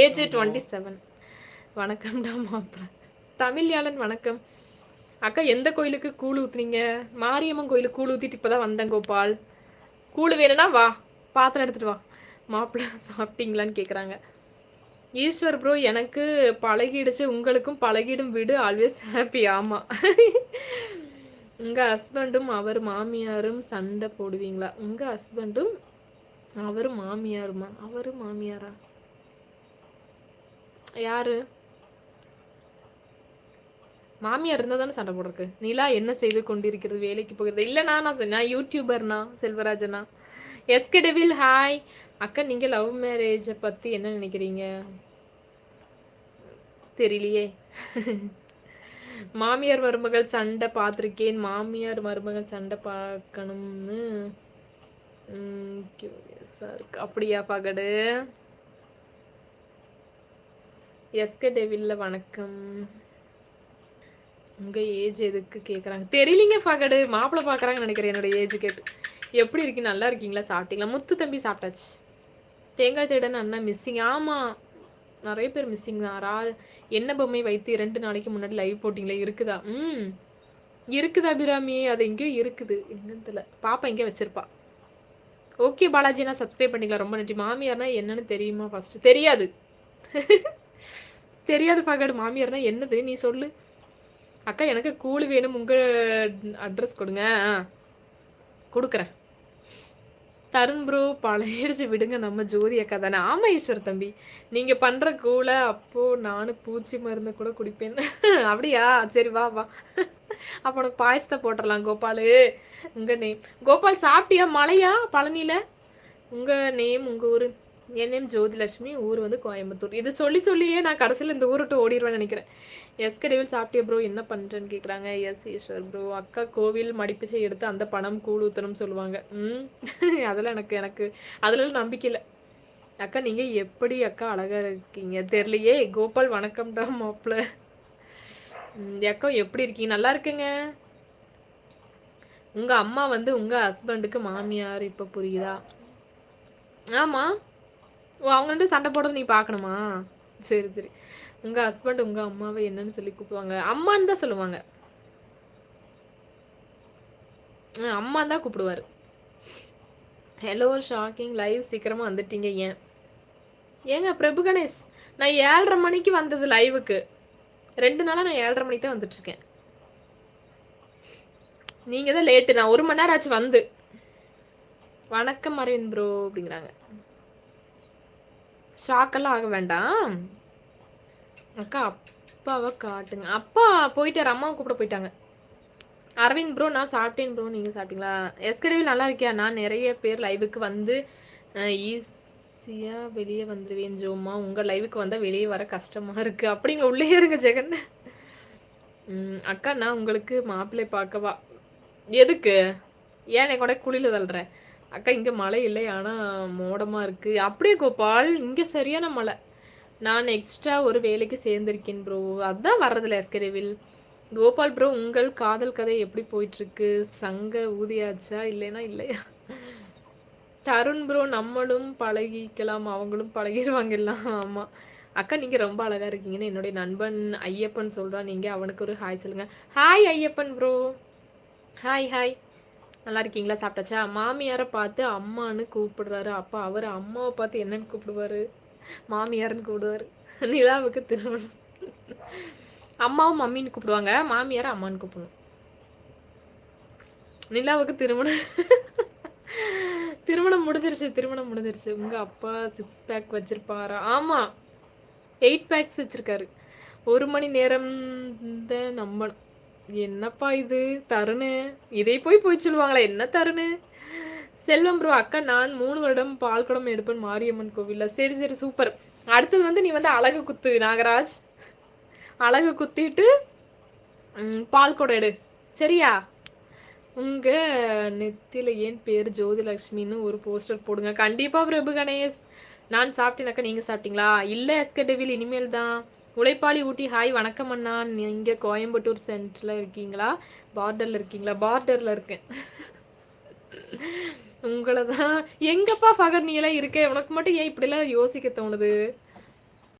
Age 27. வணக்கம்டா மாப்பிள்ள. தமிழ்யாளன் வணக்கம். அக்கா எந்த கோயிலுக்கு கூழ் ஊத்துனீங்க? மாரியம்மன் கோயிலுக்கு கூழ் ஊத்திட்டு இப்பதான் வந்தேன் கோபால். கூழ் வேணும்னா வா, பாத்திரம் எடுத்துட்டு வா. மாப்பிள்ள சாப்பிட்டீங்களான்னு கேக்குறாங்க. ஈஸ்வர் ப்ரோ, எனக்கு பழகிடுச்சு, உங்களுக்கும் பழகிடும் விடு, ஆல்வேஸ் ஹாப்பி. ஆமா. உங்க ஹஸ்பண்டும் அவர் மாமியாரும் சண்டை போடுவீங்களா? உங்க ஹஸ்பண்டும் அவரு மாமியாருமா? அவரு மாமியாரா? யாரு மாமியார் இருந்தா தானே சண்டை போடுறக்கு? நிலா என்ன செய்து கொண்டிருக்கிறது? வேலைக்கு போகிறது இல்லைண்ணா. நான் யூடியூபர்ண்ணா, செல்வராஜனா. SK devil hi. அக்கா, நீங்கள் லவ் மேரேஜை பற்றி என்ன நினைக்கிறீங்க? தெரியலையே. மாமியார் மருமகள் சண்டை பார்த்துருக்கேன். மாமியார் மருமகள் சண்டை பார்க்கணும்னு கியூரியஸாக இருக்கு. அப்படியா பகடு? எஸ்கே டெவில்ல வணக்கம். உங்கள் ஏஜ் எதுக்கு கேட்குறாங்க? தெரியலிங்க பகடு. மாப்பிள்ளை பார்க்குறாங்கன்னு நினைக்கிறேன் என்னோட ஏஜ் கேட்டு. எப்படி இருக்கு? நல்லா இருக்கீங்களா? சாப்பிட்டீங்களா? முத்து தம்பி சாப்பிட்டாச்சு. தேங்காய் தேடன் அண்ணா மிஸ்ஸிங். ஆமாம், நிறைய பேர் மிஸ்ஸிங் தான். என்ன பொம்மை வைத்து 2 நாளைக்கு முன்னாடி லைவ் போட்டிங்களே, இருக்குதா? இருக்குதா அபிராமி? அது எங்கேயோ இருக்குது, என்னன்னு தெரியல. பாப்பா எங்கேயோ வச்சிருப்பா. ஓகே பாலாஜி, நான் சப்ஸ்கிரைப் பண்ணிக்கலாம், ரொம்ப நன்றி. மாமியார்னா என்னன்னு தெரியுமா? ஃபர்ஸ்ட் தெரியாது. தெரியாது பகடு. மாமியார்னா என்னது நீ சொல்லு. அக்கா, எனக்கு கூழ் வேணும், உங்கள் அட்ரஸ் கொடுங்க. கொடுக்குறேன். தருண் ப்ரோ, பழையிடுச்சு விடுங்க, நம்ம ஜோதி அக்கா தானே. ஆமாம் ஈஸ்வர் தம்பி, நீங்கள் பண்ணுற கூழை அப்போது நானும் பூச்சி மருந்து கூட குடிப்பேன். அப்படியா? சரி வா வா, அப்போ உனக்கு பாயசத்தை போட்டுடலாம். கோபாலு, உங்கள் நேம் கோபால். சாப்பிட்டியா? மழையா பழனியில்? உங்கள் நேம், உங்கள் ஊர்? என் நேம் ஜோதிலட்சுமி, ஊர் வந்து கோயம்புத்தூர். இது சொல்லி சொல்லியே நான் கடைசியில் இந்த ஊரை விட்டு ஓடிடுவேன்னு நினைக்கிறேன். எஸ்கடேவில் சாப்பிட்டியா ப்ரோ, என்ன பண்ணுறேன்னு கேட்குறாங்க. எஸ் ஈஸ்வர் ப்ரோ, அக்கா கோவில் மடிப்பிச்சை எடுத்து அந்த பணம் கூழ் ஊற்றணும்னு சொல்லுவாங்க. அதெல்லாம் எனக்கு அதில் நம்பிக்கை இல்லை. அக்கா, நீங்கள் எப்படி அக்கா அழகாக இருக்கீங்க தெரியலையே. கோபால் வணக்கம்டா மாப்பிள்ள. அக்கா எப்படி இருக்கீங்க? நல்லா இருக்குங்க. உங்கள் அம்மா வந்து உங்கள் ஹஸ்பண்டுக்கு மாமியார், இப்போ புரியுதா? ஆமாம். ஓ, அவங்க ரெண்டு சண்டை போடுறது நீ பார்க்கணுமா? சரி சரி. உங்கள் ஹஸ்பண்ட் உங்கள் அம்மாவை என்னன்னு சொல்லி கூப்பிடுவாங்க? அம்மான்னு தான் சொல்லுவாங்க. அம்மான்னு தான் கூப்பிடுவார். ஹலோ ஷாக்கிங் லைவ், சீக்கிரமாக வந்துட்டீங்க. ஏங்க பிரபு கணேஷ், நான் 7:30 மணிக்கு வந்தது லைவுக்கு. 2 நாளாக நான் 7:30 மணிக்கு தான் வந்துட்டுருக்கேன். நீங்கள் தான் லேட்டு. நான் 1 மணி நேரம் ஆச்சு வந்து. வணக்கம் அரவிந்த் ப்ரோ அப்படிங்கிறாங்க. ஷாக்கெல்லாம் ஆக வேண்டாம். அக்கா, அப்பாவை காட்டுங்க. அப்பா போயிட்டார், அம்மாவை கூப்பிட போயிட்டாங்க. அரவிந்த் ப்ரோ, நான் சாப்பிட்டேன் ப்ரோ, நீங்கள் சாப்பிட்டீங்களா? எஸ்கரேவில் நல்லா இருக்கியா? நான் நிறைய பேர் லைவுக்கு வந்து ஈஸியாக வெளியே வந்துடுவேன் ஜோம்மா. உங்கள் லைவுக்கு வந்தால் வெளியே வர கஷ்டமாக இருக்குது. அப்படிங்க, உள்ளே இருங்க ஜெகன். அக்கா, நான் உங்களுக்கு மாப்பிள்ளை பார்க்கவா? எதுக்கு? ஏன் என் கூட குளியில் தள்ளுறேன்? அக்கா, இங்கே மழை இல்லை, ஆனால் மோடமாக இருக்குது. அப்படியே கோபால், இங்கே சரியான மழை. நான் எக்ஸ்ட்ரா ஒரு வேலைக்கு சேர்ந்திருக்கேன் ப்ரோ, அதுதான் வர்றதில்ல எஸ்கரேவில். கோபால் ப்ரோ, உங்கள் காதல் கதை எப்படி போயிட்டுருக்கு? சங்க ஊதியாச்சா இல்லைனா இல்லையா? தருண் ப்ரோ, நம்மளும் பழகிக்கலாம், அவங்களும் பழகிடுவாங்க எல்லாம். ஆமாம் அக்கா, நீங்கள் ரொம்ப அழகாக இருக்கீங்கன்னு என்னுடைய நண்பன் ஐயப்பன் சொல்கிறான். நீங்கள் அவனுக்கு ஒரு ஹாய் சொல்லுங்கள். Hi Ayyappan bro. Hi hi. நல்லா இருக்கீங்களா? சாப்பிட்டாச்சா? மாமியாரை பார்த்து அம்மானு கூப்பிடுறாரு. அப்போ அவர் அம்மாவை பார்த்து என்னன்னு கூப்பிடுவார்? மாமியார்னு கூப்பிடுவார். நிலாவுக்கு திருமணம். அம்மாவும் மம்மின்னு கூப்பிடுவாங்க, மாமியாரை அம்மான்னு கூப்பிடணும். நிலாவுக்கு திருமணம். திருமணம் முடிஞ்சிருச்சு. உங்கள் அப்பா 6 பேக் வச்சிருப்பாரா? ஆமாம், 8 பேக்ஸ் வச்சிருக்காரு. 1 மணி நேரம் தான் நம்பணும். என்னப்பா இது தருணு, இதை போய் சொல்லுவாங்களா? என்ன தருணு? செல்வம் ப்ரோ, அக்கா நான் 3 வருடம் பால் குடம் எடுப்பேன் மாரியம்மன் கோவிலில். சரி சரி சூப்பர். அடுத்தது வந்து நீ வந்து அழகு குத்து நாகராஜ், அழகு குத்திட்டு பால் குடம் எடு, சரியா? உங்கள் நெத்தியில் ஏன் பேர் ஜோதிலட்சுமின்னு ஒரு போஸ்டர் போடுங்க. கண்டிப்பாக பிரபு கணேஷ். நான் சாப்பிட்டேனாக்கா, நீங்கள் சாப்பிட்டீங்களா? இல்லை எஸ்கடேவில், இனிமேல் தான். உழைப்பாளி ஊட்டி ஹாய் வணக்கம் அண்ணா. நீங்கள் கோயம்புத்தூர் சென்டரில் இருக்கீங்களா, பார்டரில் இருக்கீங்களா? பார்டரில் இருக்கேன். உங்களை தான். எங்கப்பா ஃபகர் நீ எல்லாம் இருக்க? உனக்கு மட்டும் ஏன் இப்படிலாம் யோசிக்க தோணுது?